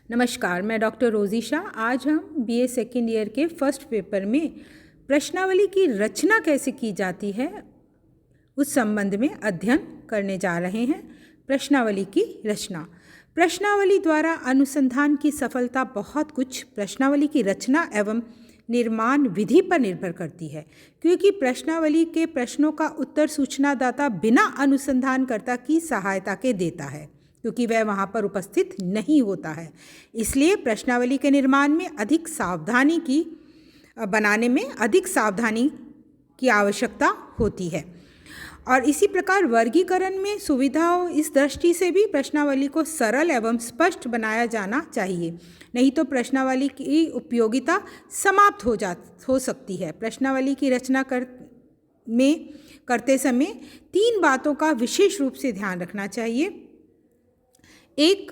नमस्कार, मैं डॉक्टर रोज़ी शाह। आज हम बीए सेकेंड ईयर के फर्स्ट पेपर में प्रश्नावली की रचना कैसे की जाती है उस संबंध में अध्ययन करने जा रहे हैं। प्रश्नावली की रचना। प्रश्नावली द्वारा अनुसंधान की सफलता बहुत कुछ प्रश्नावली की रचना एवं निर्माण विधि पर निर्भर करती है, क्योंकि प्रश्नावली के प्रश्नों का उत्तर सूचनादाता बिना अनुसंधानकर्ता की सहायता के देता है, क्योंकि वह वहाँ पर उपस्थित नहीं होता है। इसलिए प्रश्नावली के निर्माण में बनाने में अधिक सावधानी की आवश्यकता होती है। और इसी प्रकार वर्गीकरण में सुविधा हो, इस दृष्टि से भी प्रश्नावली को सरल एवं स्पष्ट बनाया जाना चाहिए, नहीं तो प्रश्नावली की उपयोगिता समाप्त हो सकती है। प्रश्नावली की रचना करते समय 3 बातों का विशेष रूप से ध्यान रखना चाहिए। एक,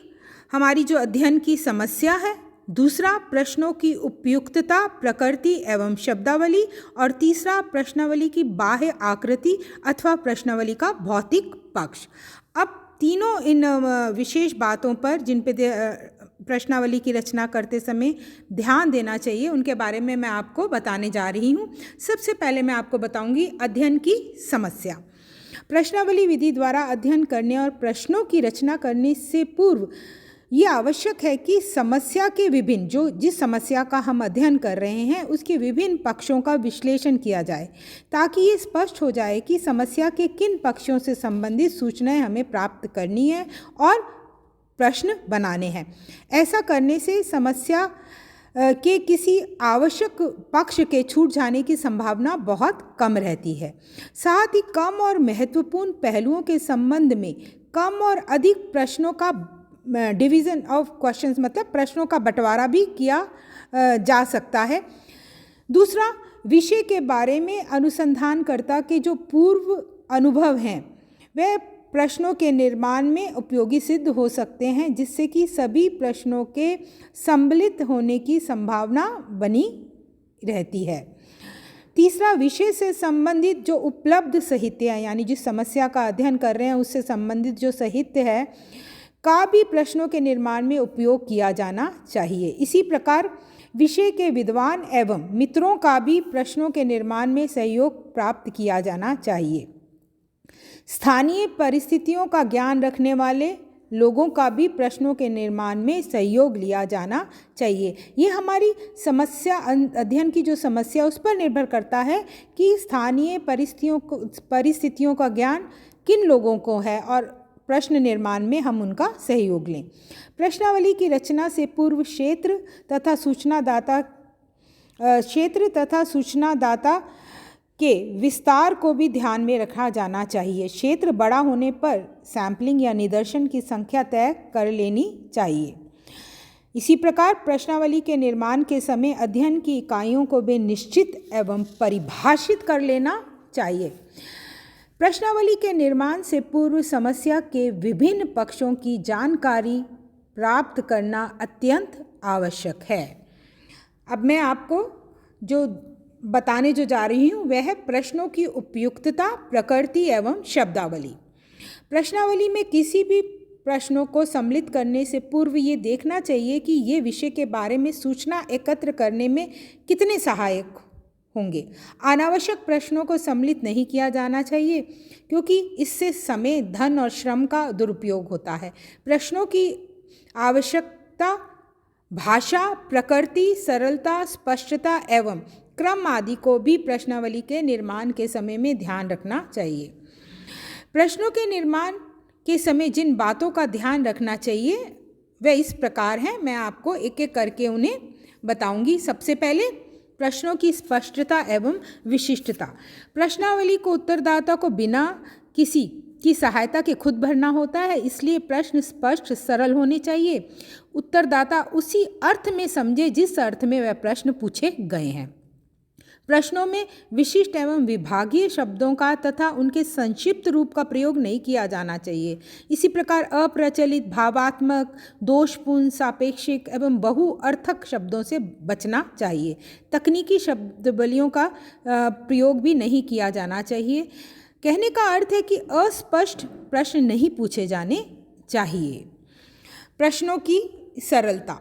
हमारी जो अध्ययन की समस्या है। दूसरा, प्रश्नों की उपयुक्तता, प्रकृति एवं शब्दावली। और तीसरा, प्रश्नावली की बाह्य आकृति अथवा प्रश्नावली का भौतिक पक्ष। अब तीनों इन विशेष बातों पर जिन पे प्रश्नावली की रचना करते समय ध्यान देना चाहिए, उनके बारे में मैं आपको बताने जा रही हूँ। सबसे पहले मैं आपको बताऊँगी अध्ययन की समस्या। प्रश्नावली विधि द्वारा अध्ययन करने और प्रश्नों की रचना करने से पूर्व ये आवश्यक है कि समस्या के जिस समस्या का हम अध्ययन कर रहे हैं उसके विभिन्न पक्षों का विश्लेषण किया जाए, ताकि ये स्पष्ट हो जाए कि समस्या के किन पक्षों से संबंधित सूचनाएं हमें प्राप्त करनी है और प्रश्न बनाने हैं। ऐसा करने से समस्या के किसी आवश्यक पक्ष के छूट जाने की संभावना बहुत कम रहती है। साथ ही कम और महत्वपूर्ण पहलुओं के संबंध में कम और अधिक प्रश्नों का डिवीज़न ऑफ क्वेश्चंस, मतलब प्रश्नों का बंटवारा भी किया जा सकता है। दूसरा, विषय के बारे में अनुसंधानकर्ता के जो पूर्व अनुभव हैं वह प्रश्नों के निर्माण में उपयोगी सिद्ध हो सकते हैं, जिससे कि सभी प्रश्नों के सम्मिलित होने की संभावना बनी रहती है। तीसरा, विषय से संबंधित जो उपलब्ध साहित्य है, यानी जिस समस्या का अध्ययन कर रहे हैं उससे संबंधित जो साहित्य है का भी प्रश्नों के निर्माण में उपयोग किया जाना चाहिए। इसी प्रकार विषय के विद्वान एवं मित्रों का भी प्रश्नों के निर्माण में सहयोग प्राप्त किया जाना चाहिए। स्थानीय परिस्थितियों का ज्ञान रखने वाले लोगों का भी प्रश्नों के निर्माण में सहयोग लिया जाना चाहिए। ये हमारी समस्या, अध्ययन की जो समस्या उस पर निर्भर करता है कि स्थानीय परिस्थितियों का ज्ञान किन लोगों को है और प्रश्न निर्माण में हम उनका सहयोग लें। प्रश्नावली की रचना से पूर्व क्षेत्र तथा सूचनादाता के विस्तार को भी ध्यान में रखा जाना चाहिए। क्षेत्र बड़ा होने पर सैंपलिंग या निदर्शन की संख्या तय कर लेनी चाहिए। इसी प्रकार प्रश्नावली के निर्माण के समय अध्ययन की इकाइयों को भी निश्चित एवं परिभाषित कर लेना चाहिए। प्रश्नावली के निर्माण से पूर्व समस्या के विभिन्न पक्षों की जानकारी प्राप्त करना अत्यंत आवश्यक है। अब मैं आपको जो बताने जा रही हूँ वह है प्रश्नों की उपयुक्तता, प्रकृति एवं शब्दावली। प्रश्नावली में किसी भी प्रश्नों को सम्मिलित करने से पूर्व ये देखना चाहिए कि ये विषय के बारे में सूचना एकत्र करने में कितने सहायक होंगे। अनावश्यक प्रश्नों को सम्मिलित नहीं किया जाना चाहिए, क्योंकि इससे समय, धन और श्रम का दुरुपयोग होता है। प्रश्नों की आवश्यकता भाषा, प्रकृति, सरलता, स्पष्टता एवं क्रम आदि को भी प्रश्नावली के निर्माण के समय में ध्यान रखना चाहिए। प्रश्नों के निर्माण के समय जिन बातों का ध्यान रखना चाहिए वे इस प्रकार हैं, मैं आपको एक एक करके उन्हें बताऊंगी। सबसे पहले प्रश्नों की स्पष्टता एवं विशिष्टता। प्रश्नावली को उत्तरदाता को बिना किसी की सहायता के खुद भरना होता है, इसलिए प्रश्न स्पष्ट, सरल होने चाहिए। उत्तरदाता उसी अर्थ में समझे जिस अर्थ में वह प्रश्न पूछे गए हैं। प्रश्नों में विशिष्ट एवं विभागीय शब्दों का तथा उनके संक्षिप्त रूप का प्रयोग नहीं किया जाना चाहिए। इसी प्रकार अप्रचलित, भावात्मक, दोषपूर्ण, सापेक्षिक एवं बहुअर्थक शब्दों से बचना चाहिए। तकनीकी शब्दावलियों का प्रयोग भी नहीं किया जाना चाहिए। कहने का अर्थ है कि अस्पष्ट प्रश्न नहीं पूछे जाने चाहिए। प्रश्नों की सरलता।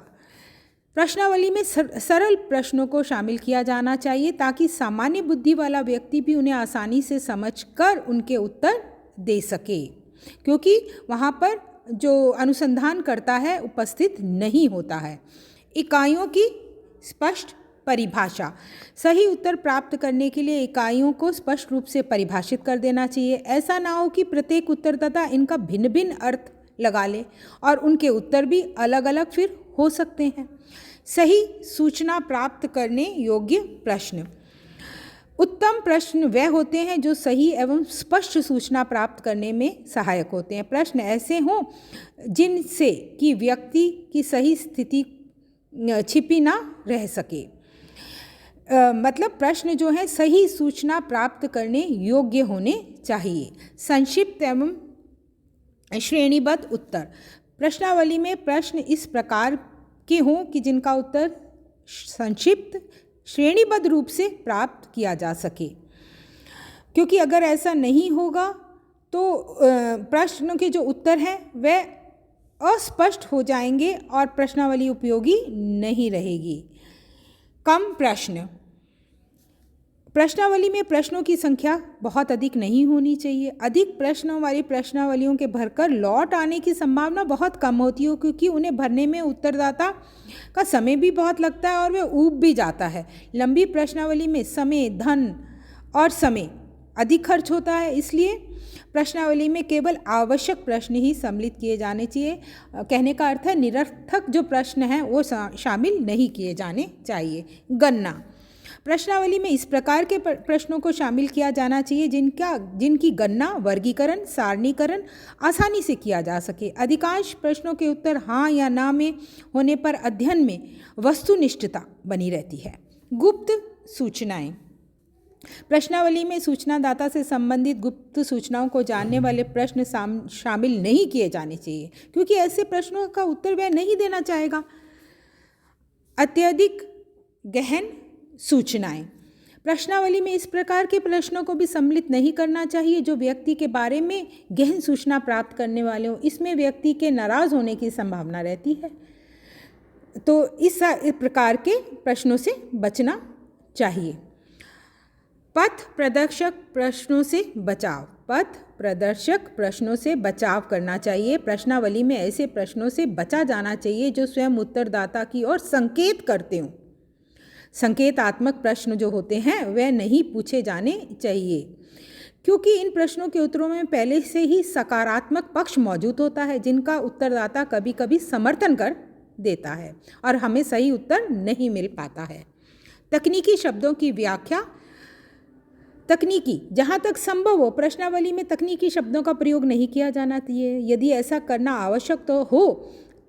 प्रश्नावली में सरल प्रश्नों को शामिल किया जाना चाहिए ताकि सामान्य बुद्धि वाला व्यक्ति भी उन्हें आसानी से समझकर उनके उत्तर दे सके, क्योंकि वहाँ पर जो अनुसंधान करता है उपस्थित नहीं होता है। इकाइयों की स्पष्ट परिभाषा। सही उत्तर प्राप्त करने के लिए इकाइयों को स्पष्ट रूप से परिभाषित कर देना चाहिए। ऐसा ना हो कि प्रत्येक उत्तरदाता इनका भिन्न भिन्न अर्थ लगा ले और उनके उत्तर भी अलग अलग फिर हो सकते हैं। सही सूचना प्राप्त करने योग्य प्रश्न। उत्तम प्रश्न वह होते हैं जो सही एवं स्पष्ट सूचना प्राप्त करने में सहायक होते हैं। प्रश्न ऐसे हों जिनसे कि व्यक्ति की सही स्थिति छिपी ना रह सके। मतलब प्रश्न जो है सही सूचना प्राप्त करने योग्य होने चाहिए। संक्षिप्त एवं श्रेणीबद्ध उत्तर। प्रश्नावली में प्रश्न इस प्रकार के हों कि जिनका उत्तर संक्षिप्त श्रेणीबद्ध रूप से प्राप्त किया जा सके, क्योंकि अगर ऐसा नहीं होगा तो प्रश्नों के जो उत्तर हैं वह अस्पष्ट हो जाएंगे और प्रश्नावली उपयोगी नहीं रहेगी। कम प्रश्न। प्रश्नावली में प्रश्नों की संख्या बहुत अधिक नहीं होनी चाहिए। अधिक प्रश्नों वाली प्रश्नावलियों के भरकर लौट आने की संभावना बहुत कम होती है, क्योंकि उन्हें भरने में उत्तरदाता का समय भी बहुत लगता है और वह ऊब भी जाता है। लंबी प्रश्नावली में समय, धन और समय अधिक खर्च होता है, इसलिए प्रश्नावली में केवल आवश्यक प्रश्न ही सम्मिलित किए जाने चाहिए। कहने का अर्थ है निरर्थक जो प्रश्न हैं वो शामिल नहीं किए जाने चाहिए। गणना। प्रश्नावली में इस प्रकार के प्रश्नों को शामिल किया जाना चाहिए जिनकी गणना, वर्गीकरण, सारणीकरण आसानी से किया जा सके। अधिकांश प्रश्नों के उत्तर हाँ या ना में होने पर अध्ययन में वस्तुनिष्ठता बनी रहती है। गुप्त सूचनाएं। प्रश्नावली में सूचनादाता से संबंधित गुप्त सूचनाओं को जानने वाले प्रश्न शामिल नहीं किए जाने चाहिए, क्योंकि ऐसे प्रश्नों का उत्तर वह नहीं देना चाहेगा। अत्यधिक गहन सूचनाएं। प्रश्नावली में इस प्रकार के प्रश्नों को भी सम्मिलित नहीं करना चाहिए जो व्यक्ति के बारे में गहन सूचना प्राप्त करने वाले हों। इसमें व्यक्ति के नाराज होने की संभावना रहती है, तो इस प्रकार के प्रश्नों से बचना चाहिए। पथ प्रदर्शक प्रश्नों से बचाव। पथ प्रदर्शक प्रश्नों से बचाव करना चाहिए। प्रश्नावली में ऐसे प्रश्नों से बचा जाना चाहिए जो स्वयं उत्तरदाता की ओर संकेत करते हों। संकेतात्मक प्रश्न जो होते हैं वह नहीं पूछे जाने चाहिए, क्योंकि इन प्रश्नों के उत्तरों में पहले से ही सकारात्मक पक्ष मौजूद होता है जिनका उत्तरदाता कभी कभी समर्थन कर देता है और हमें सही उत्तर नहीं मिल पाता है। तकनीकी शब्दों की व्याख्या। तकनीकी, जहाँ तक संभव हो प्रश्नावली में तकनीकी शब्दों का प्रयोग नहीं किया जाना चाहिए। यदि ऐसा करना आवश्यक हो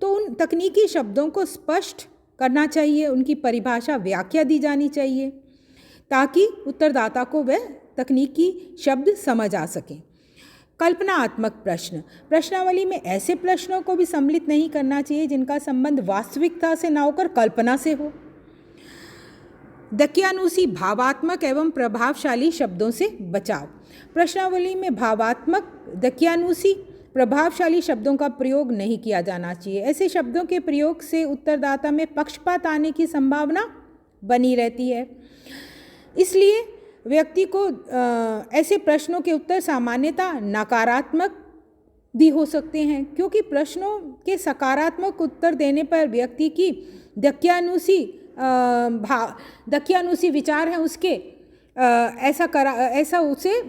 तो उन तकनीकी शब्दों को स्पष्ट करना चाहिए, उनकी परिभाषा, व्याख्या दी जानी चाहिए ताकि उत्तरदाता को वह तकनीकी शब्द समझ आ सकें। कल्पनात्मक प्रश्न। प्रश्नावली में ऐसे प्रश्नों को भी सम्मिलित नहीं करना चाहिए जिनका संबंध वास्तविकता से ना होकर कल्पना से हो। दक्यानुसी, भावात्मक एवं प्रभावशाली शब्दों से बचाव। प्रश्नावली में भावात्मक, दक्यानुसी, प्रभावशाली शब्दों का प्रयोग नहीं किया जाना चाहिए। ऐसे शब्दों के प्रयोग से उत्तरदाता में पक्षपात आने की संभावना बनी रहती है, इसलिए व्यक्ति को ऐसे प्रश्नों के उत्तर सामान्यतः नकारात्मक भी हो सकते हैं, क्योंकि प्रश्नों के सकारात्मक उत्तर देने पर व्यक्ति की दक्यानुसी विचार हैं उसके ऐसा उसे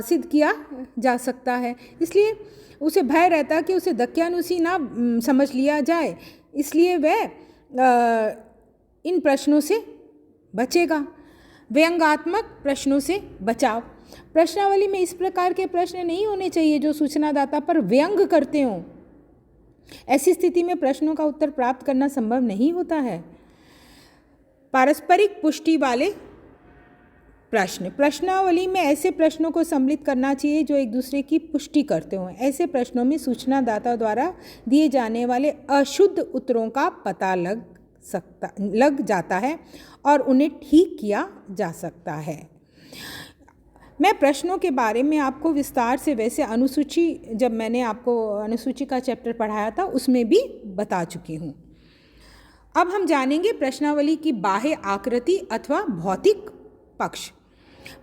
सिद्ध किया जा सकता है। इसलिए उसे भय रहता है कि उसे दक्यानुसी ना समझ लिया जाए, इसलिए वह इन प्रश्नों से बचेगा। व्यंग्यात्मक प्रश्नों से बचाव। प्रश्नावली में इस प्रकार के प्रश्न नहीं होने चाहिए जो सूचनादाता पर व्यंग करते हों। ऐसी स्थिति में प्रश्नों का उत्तर प्राप्त करना संभव नहीं होता है। पारस्परिक पुष्टि वाले प्रश्न। प्रश्नावली में ऐसे प्रश्नों को सम्मिलित करना चाहिए जो एक दूसरे की पुष्टि करते हों। ऐसे प्रश्नों में सूचनादाता द्वारा दिए जाने वाले अशुद्ध उत्तरों का पता लग जाता है और उन्हें ठीक किया जा सकता है। मैं प्रश्नों के बारे में आपको विस्तार से वैसे अनुसूची, जब मैंने आपको अनुसूची का चैप्टर पढ़ाया था उसमें भी बता चुकी हूँ। अब हम जानेंगे प्रश्नावली की बाह्य आकृति अथवा भौतिक पक्ष।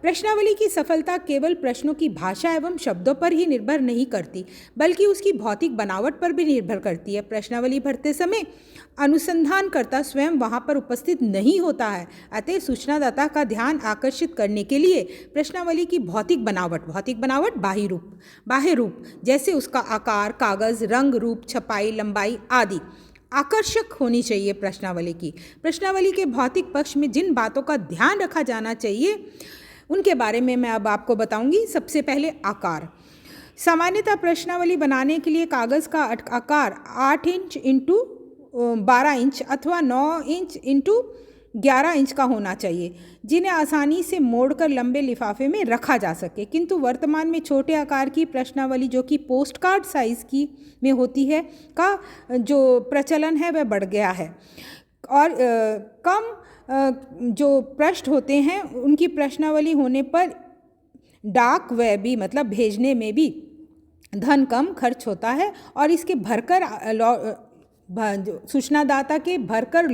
प्रश्नावली की सफलता केवल प्रश्नों की भाषा एवं शब्दों पर ही निर्भर नहीं करती, बल्कि उसकी भौतिक बनावट पर भी निर्भर करती है। प्रश्नावली भरते समय अनुसंधानकर्ता स्वयं वहाँ पर उपस्थित नहीं होता है, अतः सूचनादाता का ध्यान आकर्षित करने के लिए प्रश्नावली की भौतिक बनावट बाह्य रूप जैसे उसका आकार, कागज़, रंग, रूप, छपाई, लंबाई आदि आकर्षक होनी चाहिए। प्रश्नावली के भौतिक पक्ष में जिन बातों का ध्यान रखा जाना चाहिए उनके बारे में मैं अब आपको बताऊंगी। सबसे पहले आकार। सामान्यतः प्रश्नावली बनाने के लिए कागज़ का आकार 8 इंच इंटू 12 इंच अथवा 9 इंच इंटू 11 इंच का होना चाहिए, जिन्हें आसानी से मोड़कर लंबे लिफाफे में रखा जा सके। किंतु वर्तमान में छोटे आकार की प्रश्नावली जो कि पोस्ट कार्ड साइज़ की में होती है का जो प्रचलन है वह बढ़ गया है और कम जो पृष्ठ होते हैं उनकी प्रश्नावली होने पर डाक व्यय भी मतलब भेजने में भी धन कम खर्च होता है और इसके भरकर सूचनादाता के भरकर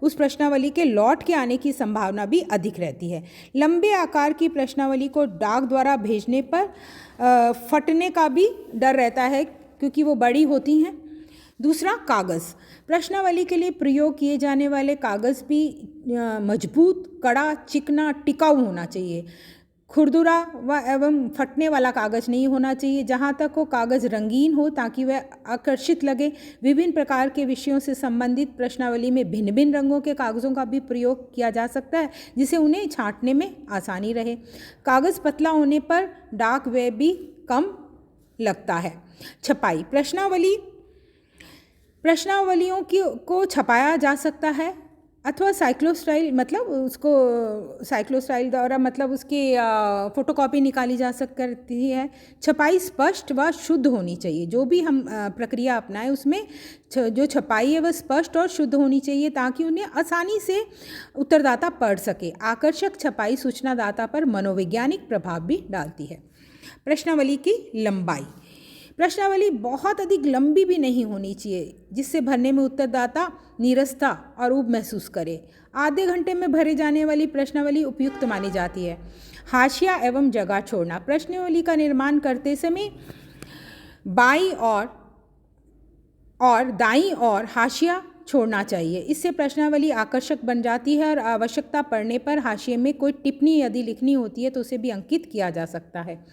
उस प्रश्नावली के लौट के आने की संभावना भी अधिक रहती है। लंबे आकार की प्रश्नावली को डाक द्वारा भेजने पर फटने का भी डर रहता है क्योंकि वो बड़ी होती हैं। दूसरा, कागज़। प्रश्नावली के लिए प्रयोग किए जाने वाले कागज़ भी मजबूत, कड़ा, चिकना, टिकाऊ होना चाहिए। खुरदुरा व एवं फटने वाला कागज़ नहीं होना चाहिए। जहाँ तक हो कागज़ रंगीन हो ताकि वह आकर्षित लगे। विभिन्न प्रकार के विषयों से संबंधित प्रश्नावली में भिन्न भिन्न रंगों के कागज़ों का भी प्रयोग किया जा सकता है जिससे उन्हें छांटने में आसानी रहे। कागज़ पतला होने पर डाक व्यय भी कम लगता है। छपाई। प्रश्नावलियों को छपाया जा सकता है अथवा साइक्लोस्टाइल मतलब उसको साइक्लोस्टाइल द्वारा मतलब उसकी फ़ोटोकॉपी निकाली जा सकती है। छपाई स्पष्ट व शुद्ध होनी चाहिए। जो भी हम प्रक्रिया अपनाएं उसमें जो छपाई है वह स्पष्ट और शुद्ध होनी चाहिए ताकि उन्हें आसानी से उत्तरदाता पढ़ सके। आकर्षक छपाई सूचनादाता पर मनोवैज्ञानिक प्रभाव भी डालती है। प्रश्नावली की लंबाई। प्रश्नावली बहुत अधिक लंबी भी नहीं होनी चाहिए जिससे भरने में उत्तरदाता नीरसता और ऊब महसूस करे। आधे घंटे में भरे जाने वाली प्रश्नावली उपयुक्त मानी जाती है। हाशिया एवं जगह छोड़ना। प्रश्नावली का निर्माण करते समय बाईं और दाईं ओर हाशिया छोड़ना चाहिए। इससे प्रश्नावली आकर्षक बन जाती है और आवश्यकता पड़ने पर हाशिए में कोई टिप्पणी यदि लिखनी होती है तो उसे भी अंकित किया जा सकता है।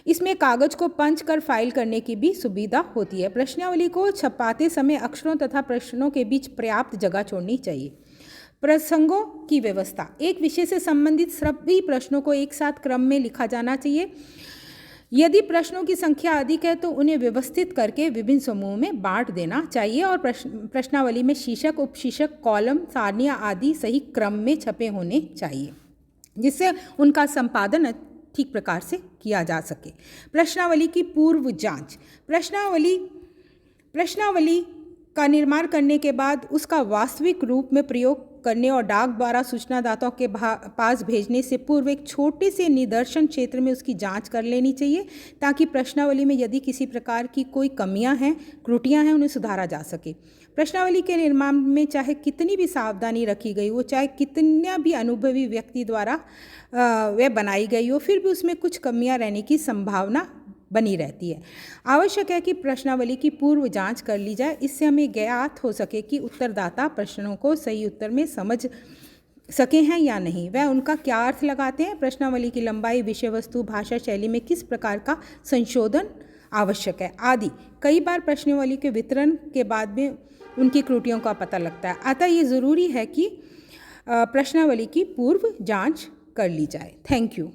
इसमें कागज़ को पंच कर फाइल करने की भी सुविधा होती है। प्रश्नावली को छपाते समय अक्षरों तथा प्रश्नों के बीच पर्याप्त जगह छोड़नी चाहिए। प्रसंगों की व्यवस्था। एक विषय से संबंधित सभी प्रश्नों को एक साथ क्रम में लिखा जाना चाहिए। यदि प्रश्नों की संख्या अधिक है तो उन्हें व्यवस्थित करके विभिन्न समूहों में बांट देना चाहिए और प्रश्नावली में शीर्षक, उपशीर्षक, कॉलम, सारणियाँ आदि सही क्रम में छपे होने चाहिए जिससे उनका संपादन ठीक प्रकार से किया जा सके। प्रश्नावली की पूर्व जांच। प्रश्नावली का निर्माण करने के बाद उसका वास्तविक रूप में प्रयोग करने और डाक द्वारा सूचनादाताओं के पास भेजने से पूर्व एक छोटे से निदर्शन क्षेत्र में उसकी जांच कर लेनी चाहिए ताकि प्रश्नावली में यदि किसी प्रकार की कोई कमियां हैं, त्रुटियां हैं, उन्हें सुधारा जा सके। प्रश्नावली के निर्माण में चाहे कितनी भी सावधानी रखी गई हो, चाहे कितना भी अनुभवी व्यक्ति द्वारा वह बनाई गई हो, फिर भी उसमें कुछ कमियां रहने की संभावना बनी रहती है। आवश्यक है कि प्रश्नावली की पूर्व जांच कर ली जाए। इससे हमें ज्ञात हो सके कि उत्तरदाता प्रश्नों को सही उत्तर में समझ सके हैं या नहीं, वह उनका क्या अर्थ लगाते हैं, प्रश्नावली की लंबाई, विषय वस्तु, भाषा शैली में किस प्रकार का संशोधन आवश्यक है आदि। कई बार प्रश्नावली के वितरण के बाद में उनकी त्रुटियों का पता लगता है। अतः ये ज़रूरी है कि प्रश्नावली की पूर्व जांच कर ली जाए। Thank you.